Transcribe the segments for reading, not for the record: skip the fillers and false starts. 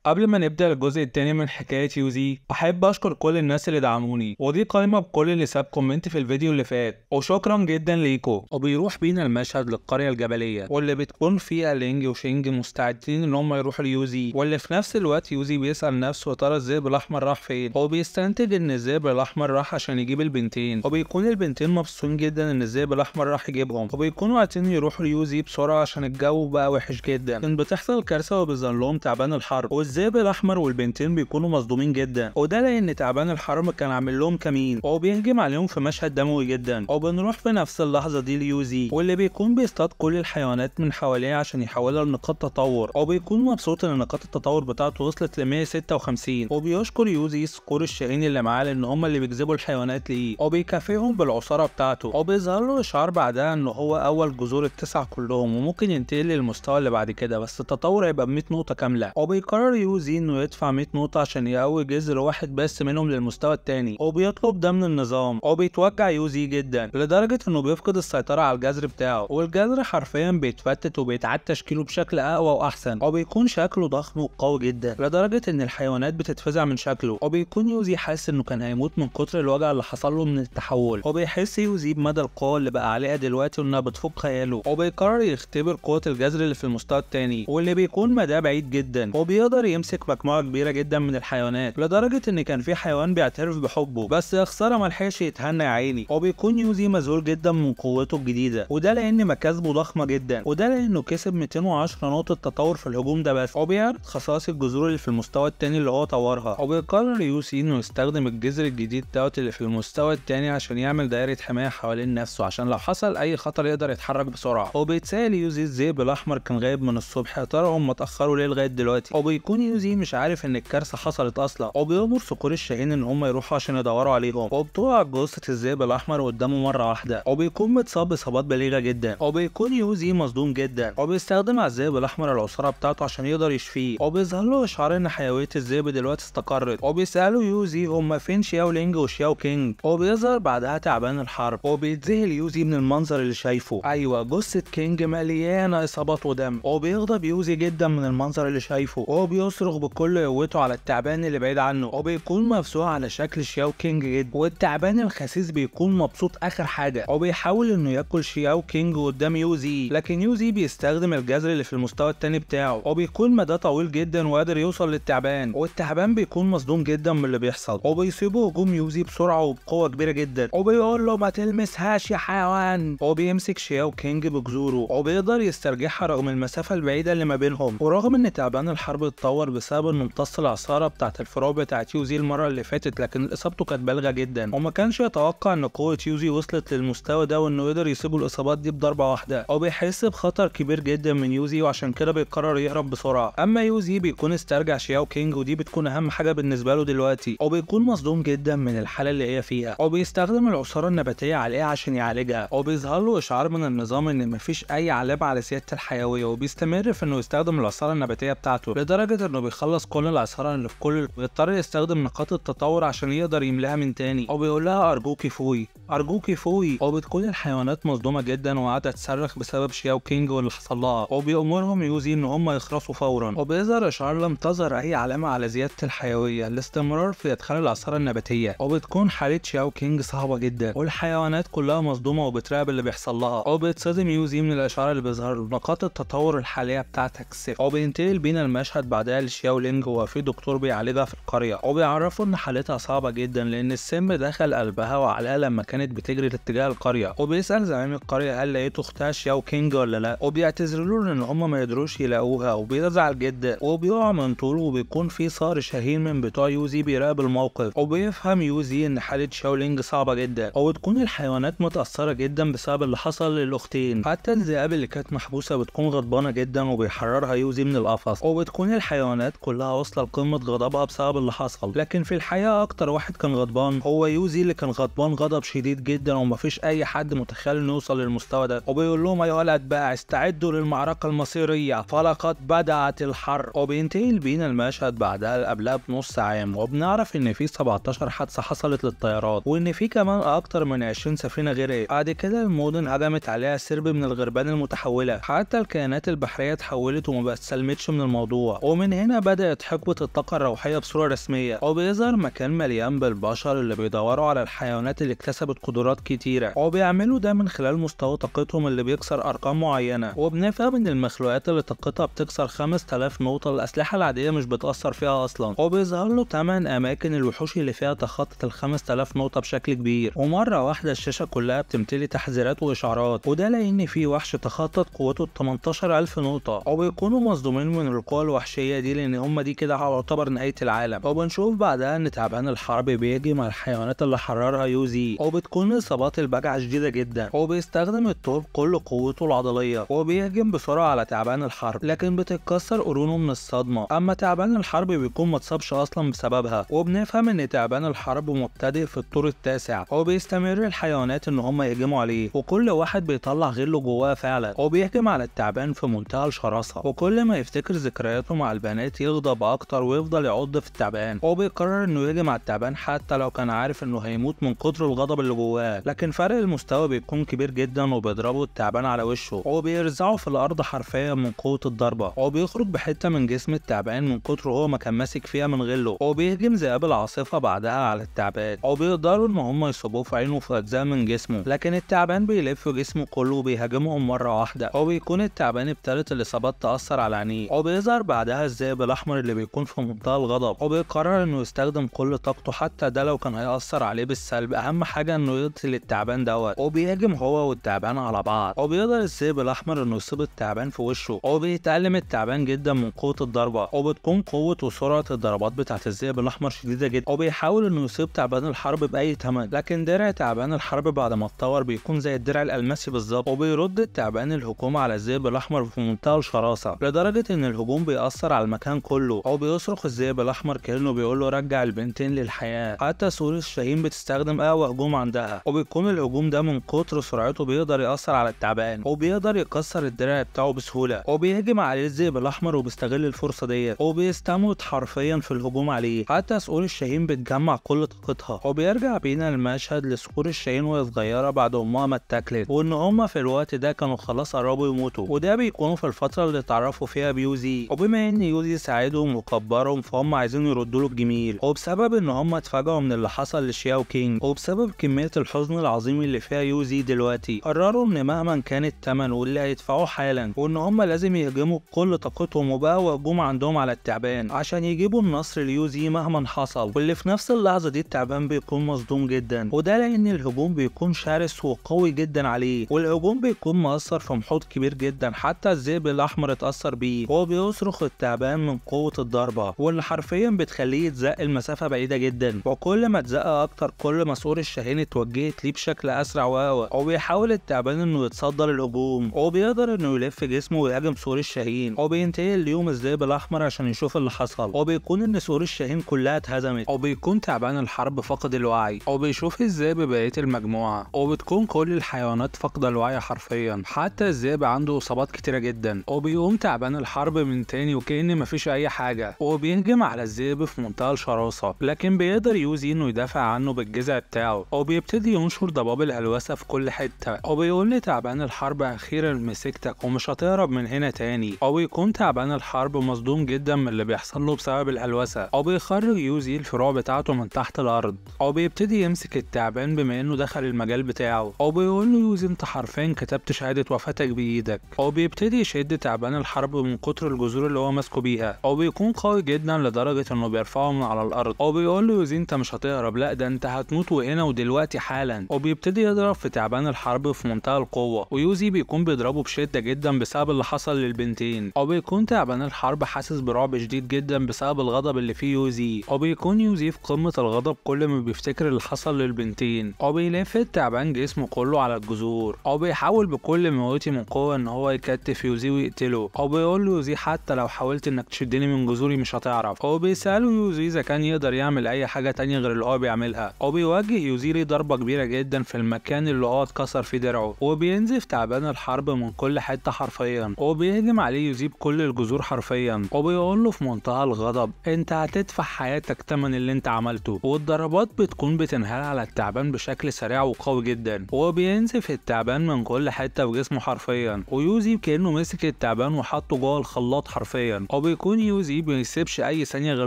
قبل ما نبدأ الجزء التاني من حكاية يوزي، أحب أشكر كل الناس اللي دعموني، ودي قائمة بكل اللي ساب كومنت في الفيديو اللي فات، وشكرا جدا ليكو. وبيروح بينا المشهد للقرية الجبلية، واللي بتكون فيها لينج وشينج مستعدين إن هم يروحوا ليوزي، واللي في نفس الوقت يوزي بيسأل نفسه يا ترى الذئب الأحمر راح فين. هو بيستنتج إن الذئب الأحمر راح عشان يجيب البنتين، وبيكون البنتين مبسوطين جدا إن الذئب الأحمر راح يجيبهم، وبيكونوا عايزين يروحوا ليوزي بسرعة عشان الجو بقى وحش جدا. كان بتحصل كارثة وبيظهر لهم تعبان الحرب، والذئب الأحمر والبنتين بيكونوا مصدومين جدا، وده لان تعبان الحرب كان عامل لهم كمين وبيهجم عليهم في مشهد دموي جدا. وبنروح في نفس اللحظه دي ليوزي، واللي بيكون بيصطاد كل الحيوانات من حواليه عشان يحولها لنقاط تطور، وبيكون مبسوط ان نقاط التطور بتاعته وصلت ل 156. وبيشكر يوزي صقور الشاهين اللي معاه لان هم اللي بيجذبوا الحيوانات ليه، وبيكافئهم بالعصاره بتاعته. وبيظهر له اشعار بعدها ان هو اول جذور التسعه كلهم، وممكن ينتقل للمستوى اللي بعد كده، بس التطور هيبقى ب 100 نقطه كامله. وبيقرر يوزي انه يدفع 100 نقطة عشان يقوي جذر واحد بس منهم للمستوى التاني، وبيطلب ده من النظام. وبيتوجع يوزي جدا لدرجة انه بيفقد السيطرة على الجذر بتاعه، والجذر حرفيا بيتفتت وبيتعاد تشكيله بشكل اقوى واحسن، وبيكون شكله ضخم وقوي جدا لدرجة ان الحيوانات بتتفزع من شكله. وبيكون يوزي حاسس انه كان هيموت من كتر الوجع اللي حصل له من التحول. وبيحس يوزي بمدى القوة اللي بقى عليها دلوقتي وانها بتفوق خياله، وبيقرر يختبر قوة الجذر اللي في المستوى التاني، واللي بيكون مداه بعيد جدا. وبيقدر يمسك مجموعة كبيرة جدا من الحيوانات لدرجة ان كان في حيوان بيعترف بحبه، بس يا خسارة ملحقش يتهنى يا عيني. وبيكون يوزي مذهول جدا من قوته الجديدة، وده لان مكاسبه ضخمة جدا، وده لانه كسب 210 نقطة تطور في الهجوم ده بس. وبيعرض خصائص الجذور اللي في المستوى التاني اللي هو طورها، وبيقرر يوزي انه يستخدم الجذر الجديد دوت اللي في المستوى التاني عشان يعمل دايرة حماية حوالين نفسه، عشان لو حصل اي خطر يقدر يتحرك بسرعة. وبيتسأل يوزي الذئب الاحمر كان غايب من الصبح، يا ترى هم اتأخروا ليه لغاية دلوقتي. وبيكون يوزي مش عارف ان الكارثة حصلت اصلا، وبيأمر صقور الشاهين ان هم يروحوا عشان يدوروا عليهم. وبتقع جثة الذئب الاحمر قدامه مرة واحدة، وبيكون متصاب باصابات بليغة جدا. وبيكون يوزي مصدوم جدا، وبيستخدم على الذئب الاحمر العصارة بتاعته عشان يقدر يشفيه. وبيظهر له اشعار ان حيوية الذئب دلوقتي استقرت. وبيسأله يوزي هم فين شياو لينج وشياو كينج. وبيظهر بعدها تعبان الحرب، وبيتذهل يوزي من المنظر اللي شايفه. ايوه، جثة كينج مليانة اصابات ودم. وبيغضب يوزي جدا من المنظر اللي شايفه، وبيصرخ بكل قوته على التعبان اللي بعيد عنه، وبيكون مفزوع على شكل شياو كينج جدا. والتعبان الخسيس بيكون مبسوط اخر حاجه، وبيحاول انه ياكل شياو كينج قدام يوزي، لكن يوزي بيستخدم الجذر اللي في المستوى التاني بتاعه، وبيكون مداه طويل جدا وقادر يوصل للتعبان. والتعبان بيكون مصدوم جدا من اللي بيحصل، وبيصيبه هجوم يوزي بسرعه وبقوه كبيره جدا، وبيقول له ما تلمسهاش يا حيوان. وبيمسك شياو كينج بجذوره، وبيقدر يسترجعها رغم المسافه البعيده اللي ما بينهم. ورغم ان تعبان الحرب اتطور بسبب انه امتص العصاره بتاعت الفروع بتاعت يوزي المره اللي فاتت، لكن اصابته كانت بالغه جدا، وما كانش يتوقع ان قوه يوزي وصلت للمستوى ده وانه يقدر يسيب الاصابات دي بضربه واحده. وبيحس بخطر كبير جدا من يوزي، وعشان كده بيقرر يهرب بسرعه. اما يوزي بيكون استرجع شياو كينج، ودي بتكون اهم حاجه بالنسبه له دلوقتي، وبيكون مصدوم جدا من الحاله اللي هي فيها، وبيستخدم العصاره النباتيه عليها عشان يعالجها. وبيظهر له اشعار من النظام ان مفيش اي علامه على زياده الحيويه، وبيستمر في انه يستخدم العصاره النباتيه بتاعته لدرجه انه بيخلص كل العصاره اللي في كل، ويضطر يستخدم نقاط التطور عشان يقدر يملاها من تاني. وبيقول لها ارجوكي فوي، ارجوكي فوي. وبتكون الحيوانات مصدومه جدا وقاعده تصرخ بسبب شياو كينج واللي حصل لها، وبيأمرهم يوزي ان هم يخرسوا فورا. وبيظهر اشعار لم تظهر اي علامه على زياده الحيويه، الاستمرار في ادخال العصاره النباتيه. وبتكون حاله شياو كينج صعبه جدا، والحيوانات كلها مصدومه وبتراقب اللي بيحصل لها. وبيتصدم يوزي من الاشعار اللي بيظهر له، نقاط التطور الحاليه بتاعتك صفر. وبينتقل بينا المشهد بعدها لشياو لينج، وفي دكتور بيعالجها في القريه، وبيعرفوا ان حالتها صعبه جدا لان السم دخل قلبها وعقلها لما كانت بتجري لاتجاه القريه. وبيسأل زعيم القريه هل لقيتوا اختها شياو كينج ولا لا، وبيعتذروا له ان هم ما يقدروش يلاقوها، وبيزعل جدا وبيقع من طوله. وبيكون في صار شهير من بتوع يوزي بيراقب الموقف، وبيفهم يوزي ان حاله شياو لينج صعبه جدا، وبتكون الحيوانات متاثره جدا بسبب اللي حصل للاختين. حتى الذئاب اللي كانت محبوسه بتكون غضبانه جدا، وبيحررها يوزي من القفص. وبتكون الحيوانات كلها واصله لقمه غضبها بسبب اللي حصل، لكن في الحقيقه اكتر واحد كان غضبان هو يوزي، اللي كان غضبان غضب شديد جدا، ومفيش اي حد متخيل انه يوصل للمستوى ده. وبيقول لهم يا ولد بقى استعدوا للمعركه المصيريه فلقد بدأت الحرب. وبينتهي بينا المشهد بعدها قبلها بنص عام، وبنعرف ان في 17 حادثه حصلت للطيارات، وان في كمان اكتر من 20 سفينه غرقت. بعد كده المدن هجمت عليها سرب من الغربان المتحوله، حتى الكائنات البحريه اتحولت وما بتسلمتش من الموضوع. ومن ومن هنا بدأت حقبة الطاقة الروحية بصورة رسمية، وبيظهر مكان مليان بالبشر اللي بيدوروا على الحيوانات اللي اكتسبت قدرات كتيرة، وبيعملوا ده من خلال مستوى طاقتهم اللي بيكسر أرقام معينة. وبنفهم إن المخلوقات اللي طاقتها بتكسر 5000 نقطة الأسلحة العادية مش بتأثر فيها أصلا، وبيظهر له 8 أماكن الوحوش اللي فيها تخطت ال 5000 نقطة بشكل كبير، ومرة واحدة الشاشة كلها بتمتلي تحذيرات وإشعارات، وده لأن في وحش تخطط قوته 18000 نقطة، وبيكونوا مصدومين من القوى الوحشية دي لأن هما دي كده يعتبر نهاية العالم. وبنشوف بعدها إن تعبان الحرب بيهجم على الحيوانات اللي حررها يوزي، وبتكون إصابات البجعة شديدة جدا، وبيستخدم الثور بكل قوته العضلية، وبيهجم بسرعة على تعبان الحرب لكن بتتكسر قرونه من الصدمة. أما تعبان الحرب بيكون متصابش أصلا بسببها. وبنفهم إن تعبان الحرب مبتدئ في الطور التاسع، وبيستمر الحيوانات إن هما يهجموا عليه، وكل واحد بيطلع غله جواه فعلا، وبيهجم على التعبان في منتهى الشراسة، وكل ما يفتكر ذكرياته مع البنات يغضب أكتر ويفضل يعض في التعبان، وبيقرر إنه يهجم على التعبان حتى لو كان عارف إنه هيموت من كتر الغضب اللي جواه. لكن فرق المستوى بيكون كبير جدا، وبيضربوا التعبان على وشه وبيرزعه في الأرض حرفيا من قوة الضربة، وبيخرج بحتة من جسم التعبان من كتر هو ما كان ماسك فيها من غله. وبيهجم ذئاب العاصفة بعدها على التعبان، وبيقدروا إن هم يصيبوه في عينه في أجزاء من جسمه، لكن التعبان بيلف جسمه كله وبيهاجمهم مرة واحدة، وبيكون التعبان ابتدت الإصابات تأثر على عينيه. وبيظهر بعدها الذئب الأحمر اللي بيكون في منتهى الغضب، وبيقرر إنه يستخدم كل طاقته حتى ده لو كان هيأثر عليه بالسلب، أهم حاجة إنه يقتل التعبان دوت. وبيهاجم هو والتعبان على بعض، وبيقدر الذئب الأحمر إنه يصيب التعبان في وشه، وبيتألم التعبان جدا من قوة الضربة، وبتكون قوة وسرعة الضربات بتاعت الذئب الأحمر شديدة جدا، وبيحاول إنه يصيب تعبان الحرب بأي ثمن. لكن درع تعبان الحرب بعد ما اتطور بيكون زي الدرع الألماسي بالظبط، وبيرد التعبان الهجوم على الذئب الأحمر في منتهى الشراسة، لدرجة إن الهجوم بيأثر على المكان كله، وبيصرخ الذئب الأحمر كأنه بيقول له رجع البنتين للحياة. حتى سور الشاهين بتستخدم أقوى هجوم عندها، وبيكون الهجوم ده من كتر سرعته بيقدر يأثر على التعبان، وبيقدر يكسر الدرع بتاعه بسهولة، وبيهجم عليه الذئب الأحمر وبيستغل الفرصة ديت، وبيستموت حرفيا في الهجوم عليه. حتى صقور الشاهين بتجمع كل طاقتها، وبيرجع بينا المشهد لصقور الشاهين وهي صغيرة بعد أمها ما اتاكلت، وإن هما في الوقت ده كانوا خلاص قربوا يموتوا، وده بيكونوا في الفترة اللي اتعرفوا فيها بيوزي. وبما إن يوزي ساعدهم وكبرهم فهم عايزين يردوا له الجميل، وبسبب إن هما اتفاجئوا من اللي حصل لشياو كينج، وبسبب كمية الحزن العظيم اللي فيها يوزي دلوقتي قرروا إن مهما كان التمن واللي هيدفعوه حالا، وإن هما لازم يهجموا بكل طاقتهم، وبقى هجوم عندهم على التعبان عشان يجيبوا النصر ليوزي مهما حصل. واللي في نفس اللحظة دي التعبان بيكون مصدوم جدا، وده لأن الهجوم بيكون شرس وقوي جدا عليه، والهجوم بيكون مؤثر في محيط كبير جدا، حتى الذئب الأحمر اتأثر بيه، وهو بيصرخ التعبان من قوة الضربة، واللي حرفيا بتخليه يتزق المسافة بعيدة جدا، وكل ما اتزق أكتر كل ما صقور الشاهين اتوجهت ليه بشكل أسرع وأقوى، وبيحاول التعبان إنه يتصدى للهجوم، وبيقدر إنه يلف جسمه ويهاجم صقور الشاهين، وبينتهي اليوم الذئب الأحمر عشان يشوف اللي حصل، وبيكون إن صقور الشاهين كلها اتهزمت، وبيكون تعبان الحرب فقد الوعي، وبيشوف الذئب بقية المجموعة، وبتكون كل الحيوانات فاقدة الوعي حرفيا، حتى الذئب عنده إصابات كتيرة جدا، وبيقوم تعبان الحرب من تاني وكأن مفيش أي حاجة، وبيهجم على الذئب في منتهى الشراسة، لكن بيقدر يوزي إنه يدافع عنه بالجذع بتاعه، وبيبتدي ينشر ضباب الهلوسة في كل حتة، وبيقول لتعبان الحرب أخيرا مسكتك ومش هتهرب من هنا تاني، وبيكون تعبان الحرب مصدوم جدا من اللي بيحصل له بسبب الهلوسة، وبيخرج يوزي الفروع بتاعته من تحت الأرض، وبيبتدي يمسك التعبان بما إنه دخل المجال بتاعه، وبيقول له يوزي أنت حرفيا كتبت شهادة وفاتك بإيدك، وبيبتدي يشد تعبان الحرب من كتر الجذور اللي هو ماسكه بيها، وبيكون قوي جدا لدرجة إنه بيرفعه من على الأرض، وبيقول له يوزي أنت مش هتهرب، لا ده أنت هتموت وهنا ودلوقتي حالا، وبيبتدي يضرب في تعبان الحرب في منتهى القوة، ويوزي بيكون بيضربه بشدة جدا بسبب اللي حصل للبنتين، وبيكون تعبان الحرب حاسس برعب شديد جدا بسبب الغضب اللي فيه يوزي، وبيكون يوزي في قمة الغضب كل ما بيفتكر اللي حصل للبنتين، وبيلف التعبان جسمه كله على الجذور، وبيحاول بكل ما اوتي من قوة ان هو يكتف يوزي ويقتله، وبيقول له يوزي حتى لو حاولت انك تشدني من جذوري مش هتعرف، وبيسأله يوزي اذا كان يقدر يعمل اي حاجة تانية غير اللي هو بيعملها، وبيوجه يوزي ليه ضربة كبيرة جدا في المكان اللي هو اتكسر فيه درعه، وبينزف تعبان الحرب من كل حتة حرفيا، وبيهجم عليه يوزي بكل الجذور حرفيا، وبيقول له في منتهى الغضب انت هتدفع حياتك تمن اللي انت عملته، والضربات بتكون بتنهال على التعبان بشكل سريع وقوي جدا، وبينزف التعبان من كل حتة في جسمه حرفيا، ويوزي كأنه مسك التعبان وحطه جوه الخلاط حرفيا، وبيكون يوزي بيسيبش اي ثانيه غير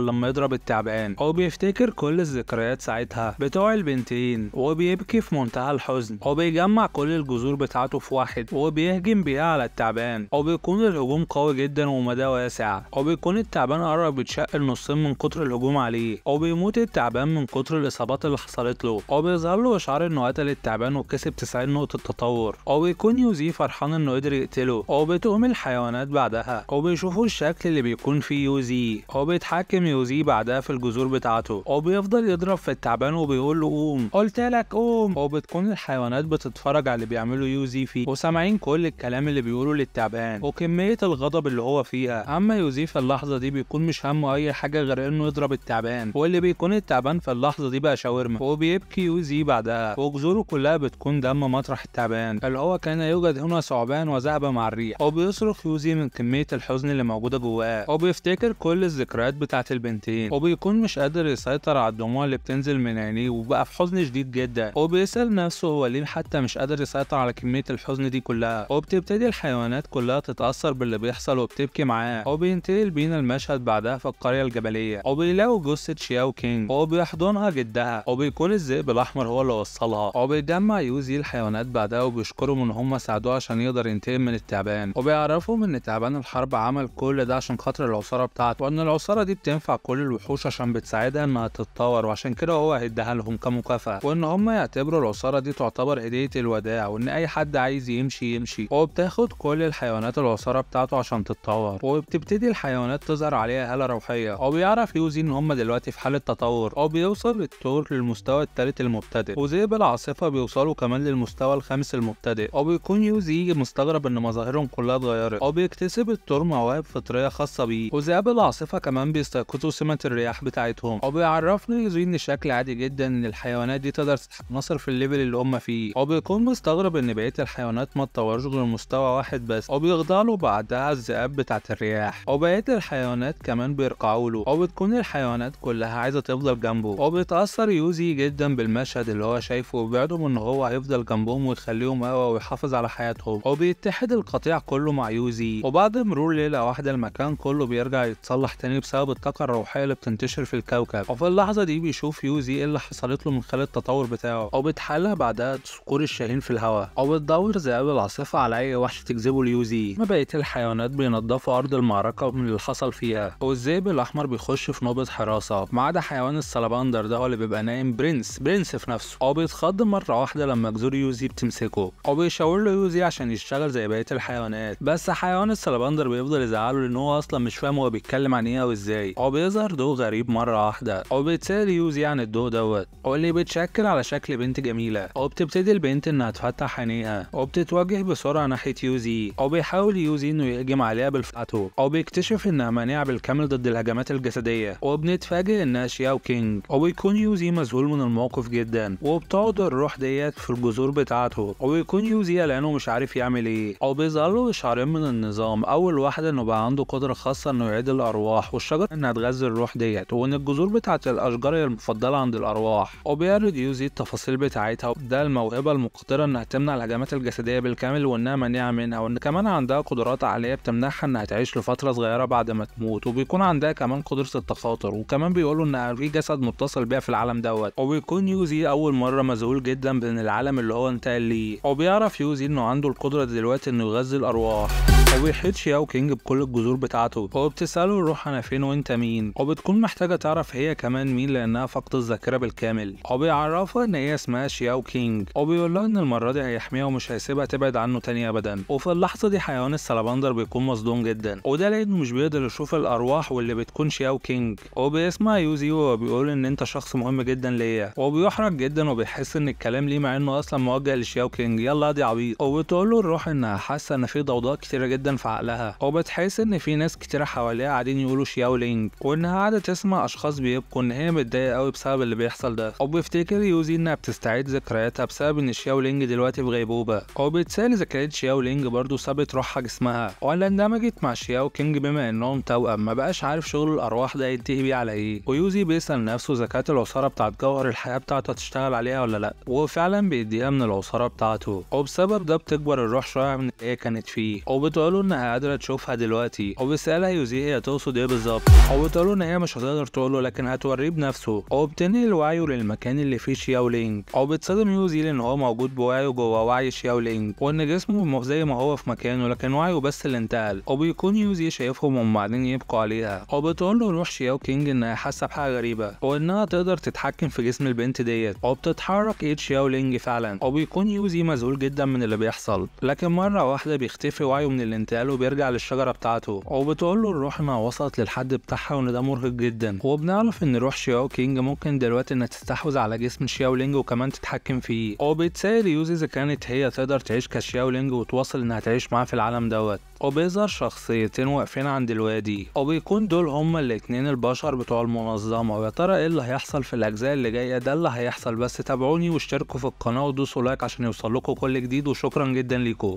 لما يضرب التعبان، وبيفتكر كل الذكريات ساعتها بتوع البنتين وبيبكي في منتهى الحزن، وبيجمع كل الجذور بتاعته في واحد وبيهجم بيها على التعبان، وبيكون الهجوم قوي جدا ومدى واسع، وبيكون التعبان قرب يتشق لنصين من كتر الهجوم عليه، وبيموت التعبان من كتر الاصابات اللي حصلت له، وبيظهر له اشعار انه قتل التعبان وكسب 90 نقطه تطور، وبيكون يوزي فرحان انه قدر يقتله، وبتقوم الحيوانات بعدها وبيشوفوا الشكل اللي بيكون فيه يوزي، وبيتحكم يوزي بعدها في الجذور بتاعته، وبيفضل يضرب في التعبان وبيقول له قوم، قلت لك قوم، وبتكون الحيوانات بتتفرج على اللي بيعمله يوزي فيه وسامعين كل الكلام اللي بيقوله للتعبان وكميه الغضب اللي هو فيها. اما يوزي في اللحظه دي بيكون مش همه اي حاجه غير انه يضرب التعبان، واللي بيكون التعبان في اللحظه دي بقى شاورما، وبيبكي يوزي بعدها وجذوره كلها بتكون دم مطرح التعبان اللي هو كان يوجد هنا ثعبان وذهب مع الريح، وبيصرخ يوزي من كميه الحزن اللي موجوده جواه، وبيفتكر كل الذكريات بتاعت البنتين، وبيكون مش قادر يسيطر على الدموع اللي بتنزل من عينيه وبقى في حزن شديد جدا، وبيسأل نفسه هو ليه حتى مش قادر يسيطر على كميه الحزن دي كلها، وبتبتدي الحيوانات كلها تتأثر باللي بيحصل وبتبكي معاه، وبينتقل بينا المشهد بعدها في القريه الجبليه، وبيلاقوا جثه شياو كينج وبيحضنها جدها، وبيكون الذئب الاحمر هو اللي وصلها، وبيجمع يوزي الحيوانات بعدها وبيشكرهم ان هم ساعدوه عشان يقدر ينتقم من التعبان، وبيعرفهم ان تعبان الحرب عمل كل ده عشان خاطر العصاره بتاعته، وان العصاره دي بتنفع كل الوحوش عشان بتساعدها انها تتطور، وعشان كده هو هيديها لهم كمكافاه، وان هم يعتبروا العصاره دي تعتبر هديه الوداع، وان اي حد عايز يمشي يمشي، وبتاخد كل الحيوانات العصاره بتاعته عشان تتطور، وبتبتدي الحيوانات تظهر عليها هاله روحيه، وبيعرف يوزي ان هم دلوقتي في حاله تطور، وبيوصل الثور للمستوى الثالث المبتدئ، وذئب العاصفه بيوصلوا كمان للمستوى الخامس المبتدئ، وبيكون يوزي مستغرب ان مظاهرهم كلها اتغيرت، وبيكتسب الثور مواهب فطريه خاصه بيه، وذئاب العاصفه كمان بيستيقظوا سمه الرياح بتاعتهم، وبيعرفنا يوزي ان شكل عادي جدا ان الحيوانات دي تقدر تتناصر في الليفل اللي هم فيه، وبيكون مستغرب ان بقيه الحيوانات ما اتطورش غير مستوى واحد بس، وبيخضع له بعدها الذئاب بتاعت الرياح، وبقيه الحيوانات كمان بيرقعوا له، وبتكون الحيوانات كلها عايزه تفضل جنبه، وبيتاثر يوزي جدا بالمشهد اللي هو شايفه، وبيوعدهم ان هو هيفضل جنبهم ويخليهم قوي ويحافظ على حياتهم، وبيتحد القطيع كله مع يوزي، وبعد مرور ليله واحده المكان كله بيرجع يتصلح تاني بسبب الطاقه الروحيه اللي بتنتشر في الكوكب، وفي اللحظه دي بيشوف يوزي ايه اللي حصلت له من خلال التطور بتاعه، وبتحلى بعدها صقور الشاهين في الهواء، وبتدور ذئاب العاصفه على اي وحش تجذبه ليوزي، ما بقيه الحيوانات بينضفوا ارض المعركه من اللي حصل فيها، والذئب الاحمر بيخش في نوبه حراسه، ما عدا حيوان السلباندر ده هو اللي بيبقى نايم برنس في نفسه، وبيتخض مره واحده لما جذور يوزي بتمسكه، وبيشاور له يوزي عشان يشتغل زي بقيه الحيوانات، بس حيوان السلباندر بيفضل يزعله لان هو اصلا مش فاهم هو بيتكلم عن ايه او ازاي، وبيظهر ضوء غريب مره واحده، وبيتسال يوزي عن الضوء دوت، واللي بيتشكل على شكل بنت جميله، وبتبتدي البنت انها تفتح عينيها، وبتتوجه بسرعه ناحيه يوزي، وبيحاول يوزي انه يهجم عليها بالفتحه، وبيكتشف انها مانعه بالكامل ضد الهجمات الجسديه، وبنتفاجئ انها شياو كينج، وبيكون يوزي مذهول من الموقف جدا، وبتقعد الروح ديت في الجذور بتاعته، وبيكون يوزي قلقان ومش عارف يعمل ايه، وبيظهر له اشعارين من النظام، اول واحده انه بقى عنده قدره خاصه انه يعيد الارواح، والشجره انها تغذي الروح ديت، وان الجذور بتاعت الاشجار هي المفضله عند الارواح، وبيعرض يوزي التفاصيل بتاعتها، وده الموهبه المقدره انها تمنع الهجمات الجسديه بالكامل، وانها مانعه منها، وان كمان عندها قدرات عاليه بتمنعها انها تعيش لفتره صغيره بعد ما تموت، وبيكون عندها كمان قدره التخاطر، وكمان بيقولوا انها في جسد متصل بيها في العالم دوت، وبيكون يوزي اول مره مذهول جدا من العالم اللي هو انتقل ليه، وبيعرف يوزي انه عنده القدره دلوقتي انه يغذي الارواح، وبيحيط شياو كينج بكل الجذور بتاعته، وبتساله الروح انا فين وانت مين، وبتكون محتاجه تعرف هي كمان مين لانها فقدت الذاكره بالكامل، وبيعرفها ان هي اسمها شياو كينج، وبيقول لها ان المره دي هيحميها ومش هيسيبها تبعد عنه تاني ابدا، وفي اللحظه دي حيوان السلباندر بيكون مصدوم جدا، وده لانه مش بيقدر يشوف الارواح واللي بتكون شياو كينج، وبيسمع يوزي وبيقول ان انت شخص مهم جدا ليا، وبيحرج جدا وبيحس ان الكلام ليه مع انه اصلا موجه لشياو كينج، يلا دي عبيط، وبتقول له الروح انها حاسه ان في ضوضاء كتيره جدا في عقلها، وبتحس ان في ناس كتيره حواليها قاعدين يقولوا شياو لينج، وانها قاعده تسمع اشخاص بيبكوا ان هي متضايقه قوي بسبب اللي بيحصل ده، وبيفتكر يوزي انها بتستعيد ذكرياتها بسبب ان شياو لينج دلوقتي في غيبوبه، وبيتسال اذا كانت شياو لينج برضه سابت روحها جسمها ولا اندمجت مع شياو كينج بما انهم توأم، ما بقاش عارف شغل الارواح ده ينتهي بيه على ايه، ويوزي بيسال نفسه اذا كانت العصاره بتاعت جوهر الحياه بتاعته هتشتغل عليها ولا لا، وفعلا بيديها من العصاره بتاعته، وبسبب ده بتكبر الروح شويه من اللي هي كانت فيه، وبتقوله انها قادره تشوفها دلوقتي، وبيسألها يوزي هي تقصد ايه بالظبط، وبتقوله ان هي مش هتقدر تقوله لكن هتوريه بنفسه، وبتنقل وعيه للمكان اللي فيه شياو لينج، وبتصدم يوزي لان هو موجود بوعيه جوه وعي شياو لينج، وان جسمه زي ما هو في مكانه لكن وعيه بس اللي انتقل، وبيكون يوزي شايفهم وبعدين يبقوا عليها، وبتقوله روح شياو كينج انها حاسه بحاجه غريبه وانها تقدر تتحكم في جسم البنت ديت، وبتتحرك ايد شياو لينج فعلا، وبيكون يوزي مذهول جدا من اللي بيحصل، لكن مره واحده بيختفي وعيه من الانتقال وبيرجع للشجره بتاعته، وبتقوله الروح انها وصلت للحد بتاعها وان ده مرهق جدا، وبنعرف ان روح شياو كينج ممكن دلوقتي انها تستحوذ على جسم شياو لينج وكمان تتحكم فيه، وبيتسأل يوزي اذا كانت هي تقدر تعيش كشياو لينج وتواصل انها تعيش معاه في العالم دوت، وبيظهر شخصيتين واقفين عند الوادي، وبيكون دول هما الاتنين البشر بتوع المنظمة، ويا ترى ايه اللي هيحصل في الاجزاء اللي جاية؟ ده اللي هيحصل، بس تابعوني واشتركوا في القناة ودوسوا لايك عشان يوصلكوا كل جديد، وشكرا جدا ليكم.